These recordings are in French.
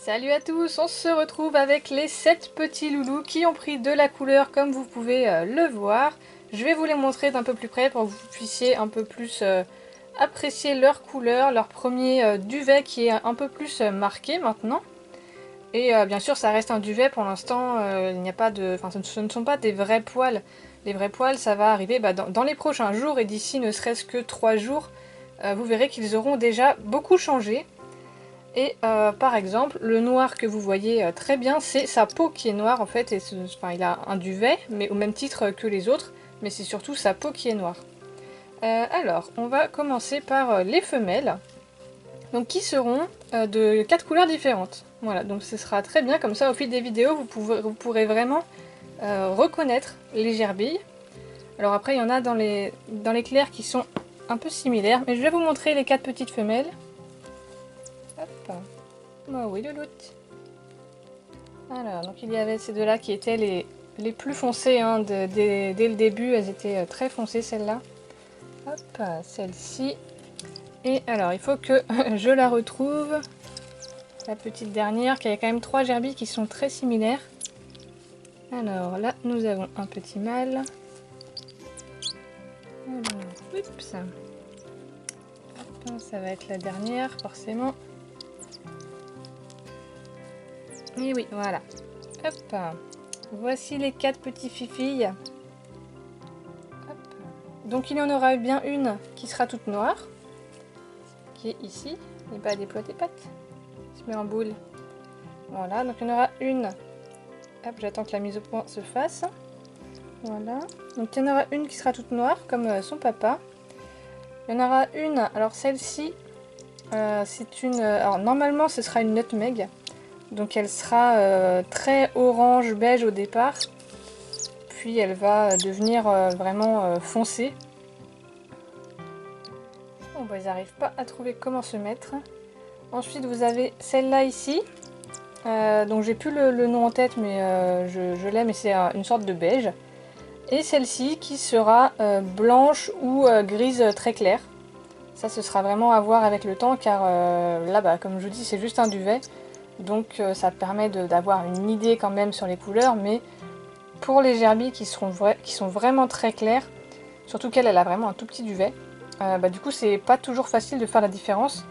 Salut à tous, on se retrouve avec les 7 petits loulous qui ont pris de la couleur comme vous pouvez le voir. Je vais vous les montrer d'un peu plus près pour que vous puissiez un peu plus apprécier leur couleur, leur premier duvet qui est un peu plus marqué maintenant. Et bien sûr ça reste un duvet pour l'instant, il n'y a pas de, enfin, ce ne sont pas des vrais poils. Les vrais poils ça va arriver dans les prochains jours et d'ici ne serait-ce que 3 jours, vous verrez qu'ils auront déjà beaucoup changé. Et par exemple, le noir que vous voyez très bien, c'est sa peau qui est noire en fait. Et enfin, il a un duvet, mais au même titre que les autres, mais c'est surtout sa peau qui est noire. Alors, on va commencer par les femelles, donc qui seront de 4 couleurs différentes. Voilà, donc ce sera très bien, comme ça au fil des vidéos, vous pourrez vraiment reconnaître les gerbilles. Alors après, il y en a dans les clairs qui sont un peu similaires, mais je vais vous montrer les 4 petites femelles. Hop. Oh oui, louloute. Alors, donc il y avait ces deux-là qui étaient les plus foncées hein, dès le début. Elles étaient très foncées, celles-là. Hop, celle-ci. Et alors, il faut que je la retrouve. La petite dernière, qui a quand même 3 gerbilles qui sont très similaires. Alors là, nous avons un petit mâle. Alors, oups. Hop, ça va être la dernière, forcément. Et oui, voilà. Hop. Voici les 4 petits fifilles. Hop. Donc il y en aura bien une qui sera toute noire, qui est ici. Et pas déploie tes pattes. Je mets en boule. Voilà, donc il y en aura une. Hop, j'attends que la mise au point se fasse. Voilà. Donc il y en aura une qui sera toute noire, comme son papa. Il y en aura une, alors celle-ci, c'est une... alors normalement ce sera une nutmeg. Donc elle sera très orange beige au départ, puis elle va devenir vraiment foncée. Bon bah ils n'arrivent pas à trouver comment se mettre. Ensuite vous avez celle-là ici, donc j'ai plus le nom en tête mais je l'ai, mais c'est une sorte de beige. Et celle-ci qui sera blanche ou grise très claire. Ça ce sera vraiment à voir avec le temps car là bah, comme je vous dis c'est juste un duvet. Donc ça permet d'avoir une idée quand même sur les couleurs, mais pour les gerbilles qui sont vraiment très claires, surtout qu'elle a vraiment un tout petit duvet, bah, du coup c'est pas toujours facile de faire la différence.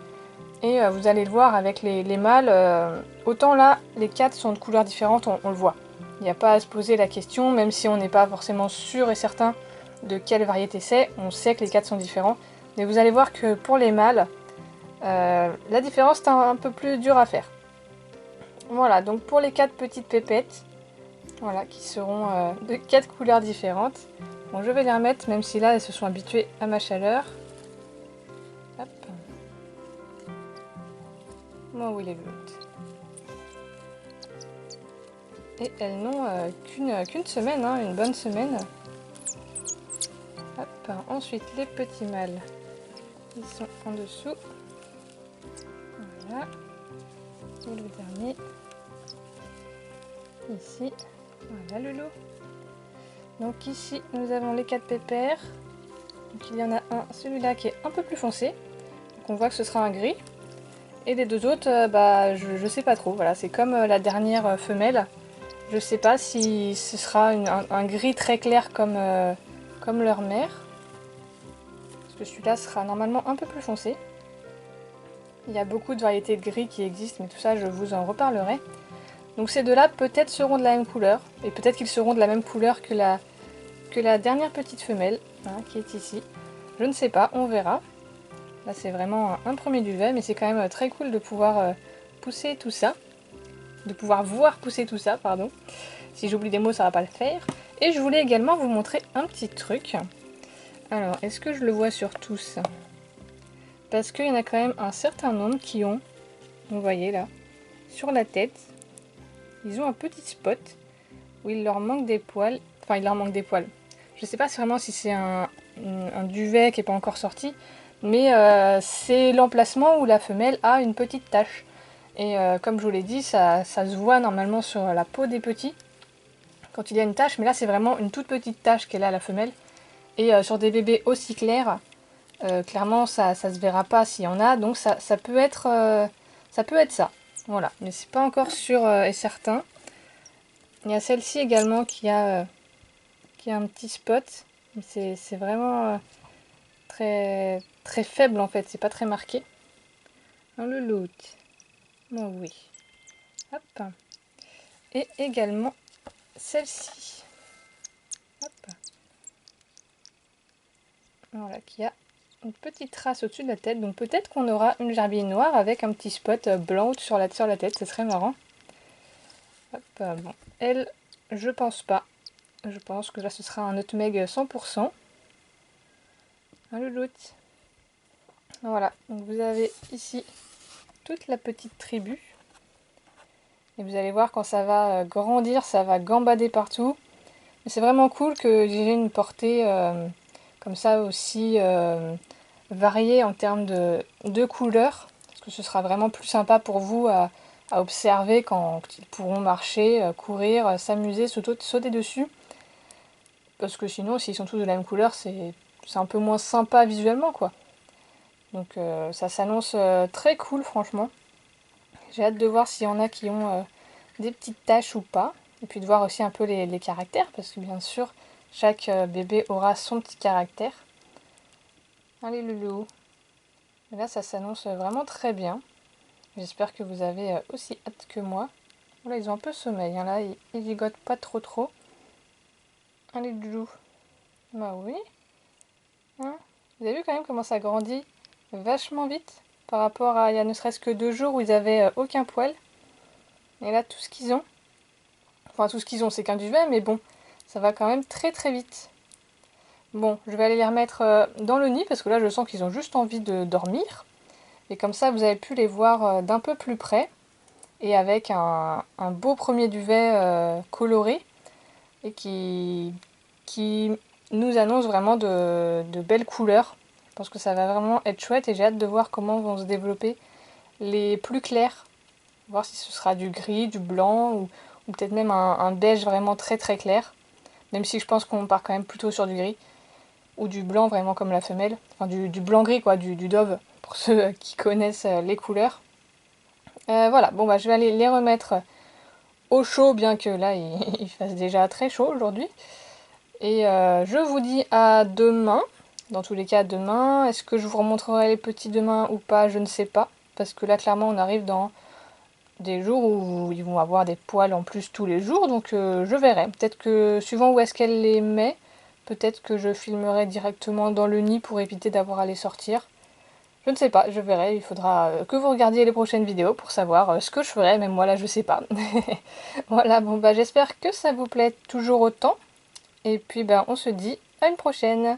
Et vous allez le voir avec les mâles, autant là les 4 sont de couleurs différentes, on le voit. Il n'y a pas à se poser la question, même si on n'est pas forcément sûr et certain de quelle variété c'est, on sait que les 4 sont différents. Mais vous allez voir que pour les mâles, la différence est un peu plus dure à faire. Voilà, donc pour les 4 petites pépettes, voilà, qui seront de 4 couleurs différentes. Bon, je vais les remettre, même si là, elles se sont habituées à ma chaleur. Hop. Moi, où il est l'autre. Et elles n'ont qu'une semaine, hein, une bonne semaine. Hop. Ensuite, les petits mâles, ils sont en dessous. Voilà. Et le dernier, ici. Voilà le lot. Donc ici, nous avons les 4 pépères. Donc il y en a un, celui-là qui est un peu plus foncé. Donc on voit que ce sera un gris. Et les deux autres, bah, je sais pas trop. Voilà, c'est comme la dernière femelle. Je sais pas si ce sera un gris très clair comme leur mère. Parce que celui-là sera normalement un peu plus foncé. Il y a beaucoup de variétés de gris qui existent, mais tout ça je vous en reparlerai. Donc ces deux-là peut-être seront de la même couleur. Et peut-être qu'ils seront de la même couleur que la dernière petite femelle, hein, qui est ici. Je ne sais pas, on verra. Là c'est vraiment un premier duvet, mais c'est quand même très cool de pouvoir pousser tout ça. De pouvoir voir pousser tout ça, pardon. Si j'oublie des mots, ça va pas le faire. Et je voulais également vous montrer un petit truc. Alors, est-ce que je le vois sur tous? Parce qu'il y en a quand même un certain nombre qui ont, vous voyez là, sur la tête, ils ont un petit spot où il leur manque des poils. Enfin, il leur manque des poils. Je sais pas vraiment si c'est un duvet qui n'est pas encore sorti, mais c'est l'emplacement où la femelle a une petite tache. Et comme je vous l'ai dit, ça se voit normalement sur la peau des petits, quand il y a une tache, mais là c'est vraiment une toute petite tache qu'elle a la femelle. Et sur des bébés aussi clairs, clairement ça se verra pas s'il y en a, donc ça peut être ça. Voilà, mais c'est pas encore sûr et certain. Il y a celle-ci également qui a un petit spot. C'est vraiment très, très faible en fait, c'est pas très marqué. Un louloute. Oh oui. Hop. Et également celle-ci. Hop. Voilà, qui a une petite trace au-dessus de la tête. Donc peut-être qu'on aura une gerbille noire avec un petit spot blanc sur la tête. Ce serait marrant. Hop, bon. Elle, je pense pas. Je pense que là, ce sera un nutmeg 100%. Un louloute. Voilà. Donc vous avez ici toute la petite tribu. Et vous allez voir, quand ça va grandir, ça va gambader partout. Mais c'est vraiment cool que j'ai une portée comme ça aussi variée en termes de couleurs. Parce que ce sera vraiment plus sympa pour vous à observer quand ils pourront marcher, courir, s'amuser, sauter dessus. Parce que sinon, s'ils sont tous de la même couleur, c'est un peu moins sympa visuellement, quoi. Donc ça s'annonce très cool, franchement. J'ai hâte de voir s'il y en a qui ont des petites taches ou pas. Et puis de voir aussi un peu les caractères, parce que bien sûr, chaque bébé aura son petit caractère. Allez loulou. Et là, ça s'annonce vraiment très bien. J'espère que vous avez aussi hâte que moi. Voilà, ils ont un peu sommeil, hein, là, ils gigotent pas trop. Allez loulou. Bah oui. Hein, vous avez vu quand même comment ça grandit vachement vite par rapport à il y a ne serait-ce que 2 jours où ils avaient aucun poil. Et là, tout ce qu'ils ont, enfin tout ce qu'ils ont, c'est qu'un duvet, mais bon, ça va quand même très vite. Bon, je vais aller les remettre dans le nid parce que là, je sens qu'ils ont juste envie de dormir. Et comme ça, vous avez pu les voir d'un peu plus près et avec un beau premier duvet coloré et qui nous annonce vraiment de belles couleurs. Je pense que ça va vraiment être chouette et j'ai hâte de voir comment vont se développer les plus clairs. Voir si ce sera du gris, du blanc ou peut-être même un beige vraiment très clair. Même si je pense qu'on part quand même plutôt sur du gris. Ou du blanc vraiment comme la femelle. Enfin du blanc-gris quoi, du dove pour ceux qui connaissent les couleurs. Voilà, bon bah je vais aller les remettre au chaud bien que là il fasse déjà très chaud aujourd'hui. Et je vous dis à demain. Dans tous les cas, demain. Est-ce que je vous remontrerai les petits demain ou pas? Je ne sais pas. Parce que là, clairement, on arrive dans des jours où ils vont avoir des poils en plus tous les jours. Donc je verrai. Peut-être que, suivant où est-ce qu'elle les met, peut-être que je filmerai directement dans le nid pour éviter d'avoir à les sortir. Je ne sais pas, je verrai. Il faudra que vous regardiez les prochaines vidéos pour savoir ce que je ferai. Même moi, là, je sais pas. Voilà, bon, bah j'espère que ça vous plaît toujours autant. Et puis, ben, on se dit à une prochaine.